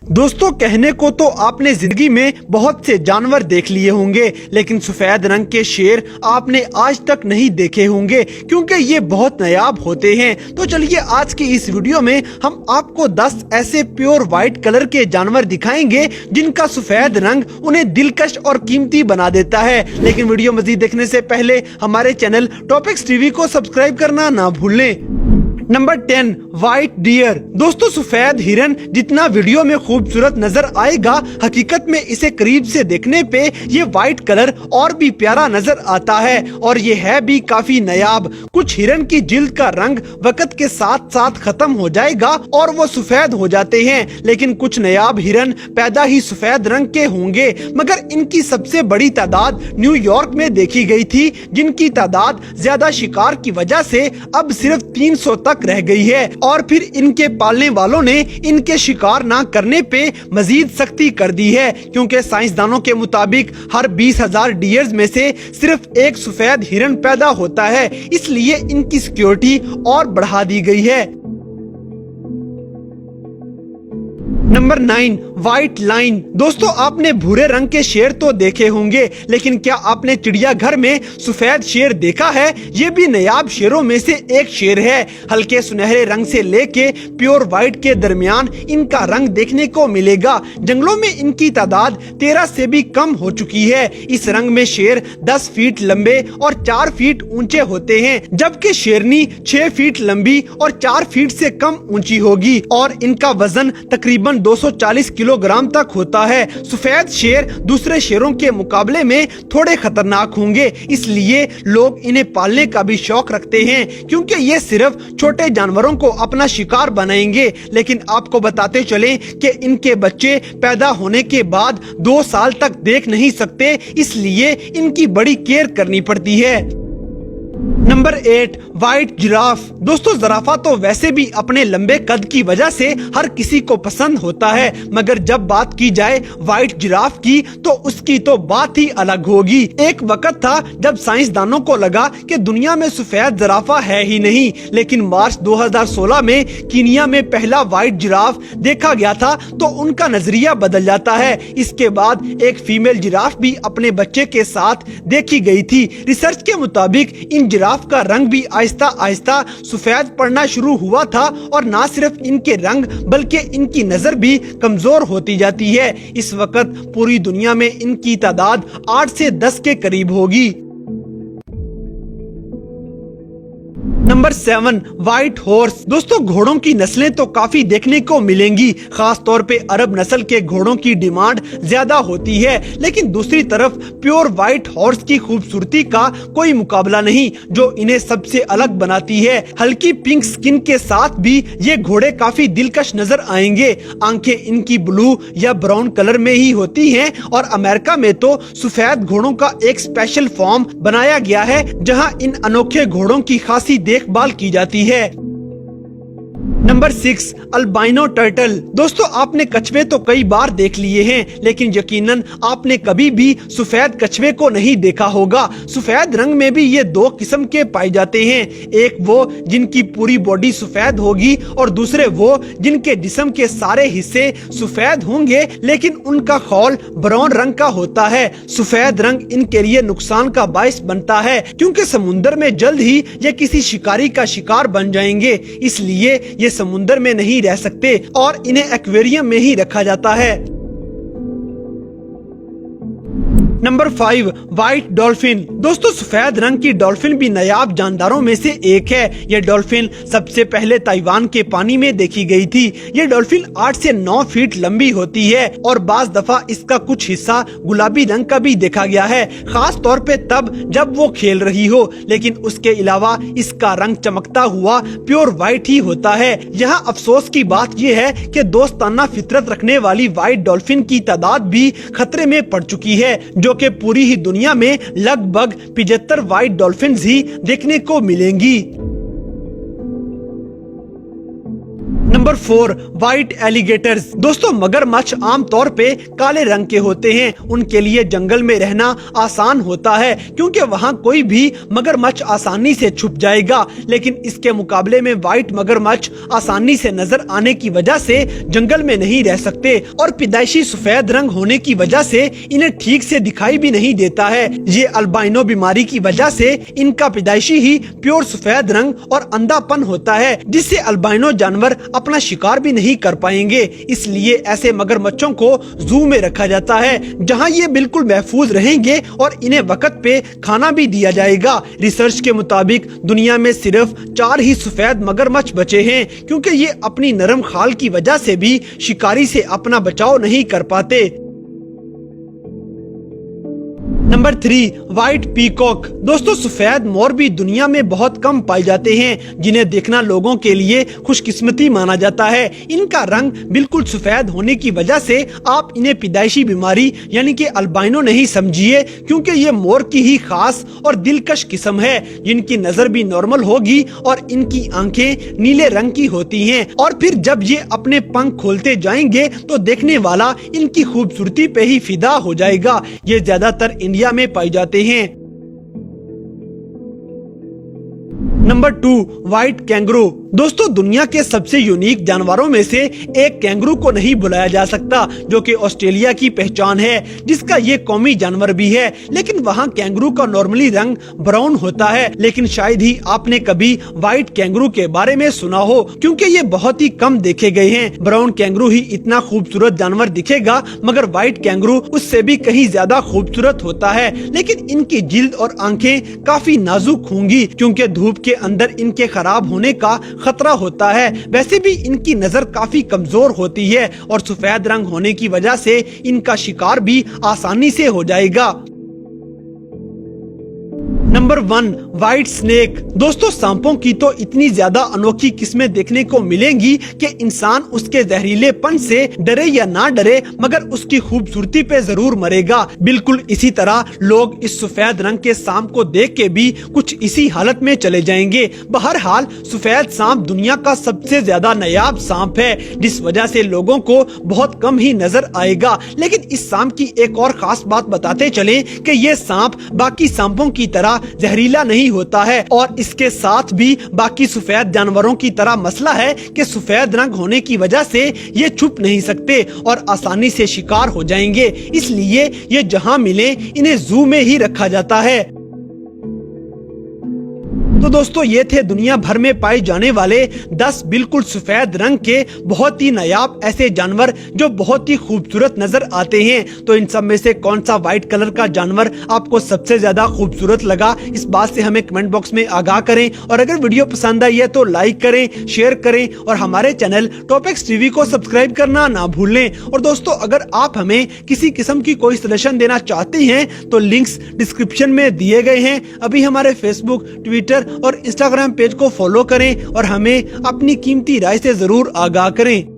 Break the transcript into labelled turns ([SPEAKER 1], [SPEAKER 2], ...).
[SPEAKER 1] दोस्तों कहने को तो आपने जिंदगी में बहुत से जानवर देख लिए होंगे, लेकिन सफेद रंग के शेर आपने आज तक नहीं देखे होंगे क्योंकि ये बहुत नायाब होते हैं। तो चलिए आज की इस वीडियो में हम आपको 10 ऐसे प्योर व्हाइट कलर के जानवर दिखाएंगे जिनका सफेद रंग उन्हें दिलकश और कीमती बना देता है। लेकिन वीडियो मजीद देखने से पहले हमारे चैनल टॉपिक्स टीवी को सब्सक्राइब करना ना भूलें। Number 10 white deer. दोस्तों सफेद हिरन जितना वीडियो में खूबसूरत नजर आएगा, हकीकत में इसे करीब से देखने पे ये व्हाइट कलर और भी प्यारा नजर आता है और ये है भी काफी नायाब। कुछ हिरन की जिल्द का रंग वक्त के साथ साथ खत्म हो जाएगा और वो सफेद हो जाते हैं, लेकिन कुछ नायाब हिरन पैदा ही सफेद रंग के होंगे। मगर इनकी सबसे बड़ी तादाद न्यूयॉर्क में देखी गई थी, जिनकी तादाद ज्यादा शिकार की वजह से अब सिर्फ 300 तक रह गई है। और फिर इनके पालने वालों ने इनके शिकार ना करने पे मजीद सख्ती कर दी है, क्योंकि साइंसदानों के मुताबिक हर 20,000 डियर्स में से सिर्फ एक सफेद हिरन पैदा होता है, इसलिए इनकी सिक्योरिटी और बढ़ा दी गई है। Number 9 white line. दोस्तों आपने भूरे रंग के शेर तो देखे होंगे, लेकिन क्या आपने चिड़ियाघर में सफेद शेर देखा है? ये भी नायाब शेरों में से एक शेर है। हल्के सुनहरे रंग से लेके प्योर व्हाइट के दरमियान इनका रंग देखने को मिलेगा। जंगलों में इनकी तादाद 13 से भी कम हो चुकी है। इस रंग में शेर 10 फीट लंबे और 4 फीट ऊंचे होते हैं, जबकि शेरनी 6 फीट लंबी और 4 फीट से कम ऊंची होगी और इनका वजन तकरीबन 240 किलोग्राम तक होता है। सफेद शेर दूसरे शेरों के मुकाबले में थोड़े खतरनाक होंगे, इसलिए लोग इन्हें पालने का भी शौक रखते हैं, क्योंकि ये सिर्फ छोटे जानवरों को अपना शिकार बनाएंगे। लेकिन आपको बताते चलें कि इनके बच्चे पैदा होने के बाद 2 साल तक देख नहीं सकते, इसलिए इनकी बड़ी केयर करनी पड़ती है। Number 8 white giraffe. दोस्तों जराफा तो वैसे भी अपने लंबे कद की वजह से हर किसी को पसंद होता है, मगर जब बात की जाए व्हाइट जिराफ की तो उसकी तो बात ही अलग होगी। एक वक्त था जब साइंसदानों को लगा कि दुनिया में सफेद जराफा है ही नहीं, लेकिन मार्च 2016 में कीनिया में पहला व्हाइट जिराफ देखा गया था तो उनका नजरिया बदल जाता है। इसके बाद एक फीमेल जिराफ भी अपने बच्चे के साथ देखी गई थी। रिसर्च के मुताबिक इन जिराफ का रंग भी आहिस्ता आहिस्ता सफेद पड़ना शुरू हुआ था और न सिर्फ इनके रंग बल्कि इनकी नजर भी कमजोर होती जाती है। इस वक्त पूरी दुनिया में इनकी तादाद 8 से 10 के करीब होगी। Number 7 white horse. दोस्तों घोड़ों की नस्लें तो काफी देखने को मिलेंगी, खास तौर पे अरब नस्ल के घोड़ों की डिमांड ज्यादा होती है, लेकिन दूसरी तरफ प्योर व्हाइट हॉर्स की खूबसूरती का कोई मुकाबला नहीं, जो इन्हें सबसे अलग बनाती है। हल्की पिंक स्किन के साथ भी ये घोड़े काफी दिलकश नजर आएंगे। आंखें इनकी ब्लू या ब्राउन कलर में ही होती हैं और अमेरिका में तो सफेद घोड़ों का एक स्पेशल फॉर्म बनाया गया है, जहां इन अनोखे घोड़ों की खासी देखभाल की जाती है। Number 6 albino turtle. दोस्तों आपने कछुए तो कई बार देख लिए हैं, लेकिन यकीनन आपने कभी भी सफेद कछुए को नहीं देखा होगा। सफेद रंग में भी ये 2 किस्म के पाए जाते हैं, एक वो जिनकी पूरी बॉडी सफेद होगी और दूसरे वो जिनके जिस्म के सारे हिस्से सफेद होंगे लेकिन उनका खौल ब्राउन रंग का होता है। सफेद रंग इनके लिए नुकसान का बायस बनता है, क्योंकि समुद्र में जल्द ही ये किसी शिकारी का शिकार बन जाएंगे, इसलिए ये समुद्र में नहीं रह सकते और इन्हें एक्वेरियम में ही रखा जाता है। Number 5 white dolphin. दोस्तों सफेद रंग की डॉल्फिन भी नायाब जानदारों में से एक है। ये डॉल्फिन सबसे पहले ताइवान के पानी में देखी गई थी। ये डॉल्फिन 8 से 9 फीट लंबी होती है और बाज दफा इसका कुछ हिस्सा गुलाबी रंग का भी देखा गया है, खास तौर पे तब जब वो खेल रही हो, लेकिन उसके अलावा इसका रंग चमकता हुआ प्योर व्हाइट ही होता है। यहाँ अफसोस की बात यह है कि दोस्ताना फितरत रखने वाली व्हाइट डॉल्फिन की तादाद भी खतरे में पड़ चुकी है, जो कि पूरी ही दुनिया में लगभग 75 व्हाइट डॉल्फिन्स ही देखने को मिलेंगी। Number 4 white alligators. दोस्तों मगरमच्छ आम तौर पे काले रंग के होते हैं। उनके लिए जंगल में रहना आसान होता है क्योंकि वहाँ कोई भी मगरमच्छ आसानी से छुप जाएगा, लेकिन इसके मुकाबले में व्हाइट मगरमच्छ आसानी से नजर आने की वजह से जंगल में नहीं रह सकते और पैदाइशी सफेद रंग होने की वजह से इन्हें ठीक से दिखाई भी नहीं देता है। ये अल्बाइनो बीमारी की वजह से इनका पैदाइशी ही प्योर सफेद रंग और अंधापन होता है, जिससे अल्बाइनो जानवर अपना शिकार भी नहीं कर पाएंगे। इसलिए ऐसे मगरमच्छों को जू में रखा जाता है जहां ये बिल्कुल महफूज रहेंगे और इन्हें वक्त पे खाना भी दिया जाएगा। रिसर्च के मुताबिक दुनिया में सिर्फ 4 ही सफेद मगरमच्छ बचे हैं क्योंकि ये अपनी नरम खाल की वजह से भी शिकारी से अपना बचाव नहीं कर पाते। Number 3 white peacock. दोस्तों सफेद मोर भी दुनिया में बहुत कम पाए जाते हैं, जिन्हें देखना लोगों के लिए खुशकिस्मती माना जाता है। इनका रंग बिल्कुल सफेद होने की वजह से आप इन्हें पैदाइशी बीमारी यानी कि अल्बाइनो नहीं समझिए, क्योंकि ये मोर की ही खास और दिलकश किस्म है जिनकी नजर भी नॉर्मल होगी और इनकी आंखें नीले रंग की होती हैं। और फिर जब ये अपने पंख खोलते जाएंगे तो देखने वाला इनकी खूबसूरती पे ही फिदा हो जाएगा। ये ज्यादातर इंडिया में पाए जाते हैं। Number 2 white kangaroo. दोस्तों दुनिया के सबसे यूनिक जानवरों में से एक कैंगरू को नहीं भुलाया जा सकता, जो कि ऑस्ट्रेलिया की पहचान है, जिसका ये कौमी जानवर भी है। लेकिन वहाँ कैंगरू का नॉर्मली रंग ब्राउन होता है, लेकिन शायद ही आपने कभी व्हाइट कैंगरू के बारे में सुना हो, क्योंकि ये बहुत ही कम देखे गए हैं। ब्राउन कैंगरू ही इतना खूबसूरत जानवर दिखेगा, मगर व्हाइट कैंगरू उससे भी कहीं ज्यादा खूबसूरत होता है। लेकिन इनकी जिल्द और आंखें काफी नाजुक होंगी, क्योंकि धूप के अंदर इनके खराब होने का खतरा होता है। वैसे भी इनकी नजर काफी कमजोर होती है और सफेद रंग होने की वजह से इनका शिकार भी आसानी से हो जाएगा। Number 1 white snake. दोस्तों सांपों की तो इतनी ज्यादा अनोखी किस्में देखने को मिलेंगी कि इंसान उसके जहरीलेपन से डरे या ना डरे, मगर उसकी खूबसूरती पे जरूर मरेगा। बिल्कुल इसी तरह लोग इस सफेद रंग के सांप को देख के भी कुछ इसी हालत में चले जाएंगे। बहरहाल सफेद सांप दुनिया का सबसे ज्यादा नायाब सांप है, जिस वजह से लोगों को बहुत कम ही नजर आएगा। लेकिन इस सांप की एक और खास बात बताते चले कि ये सांप बाकी सांपों की तरह जहरीला नहीं होता है, और इसके साथ भी बाकी सफेद जानवरों की तरह मसला है कि सफेद रंग होने की वजह से ये छुप नहीं सकते और आसानी से शिकार हो जाएंगे। इसलिए ये जहां मिले इन्हें जू में ही रखा जाता है। तो दोस्तों ये थे दुनिया भर में पाए जाने वाले 10 बिल्कुल सफेद रंग के बहुत ही नायाब ऐसे जानवर जो बहुत ही खूबसूरत नजर आते हैं। तो इन सब में से कौन सा व्हाइट कलर का जानवर आपको सबसे ज्यादा खूबसूरत लगा, इस बात से हमें कमेंट बॉक्स में आगाह करें। और अगर वीडियो पसंद आई है तो लाइक करें, शेयर करें और हमारे चैनल टॉपिक्स टीवी को सब्सक्राइब करना ना भूलें। और दोस्तों अगर आप हमें किसी किस्म की कोई सजेशन देना चाहते हैं तो लिंक्स डिस्क्रिप्शन में दिए गए हैं। अभी हमारे फेसबुक, ट्विटर और इंस्टाग्राम पेज को फॉलो करें और हमें अपनी कीमती राय से जरूर आगाह करें।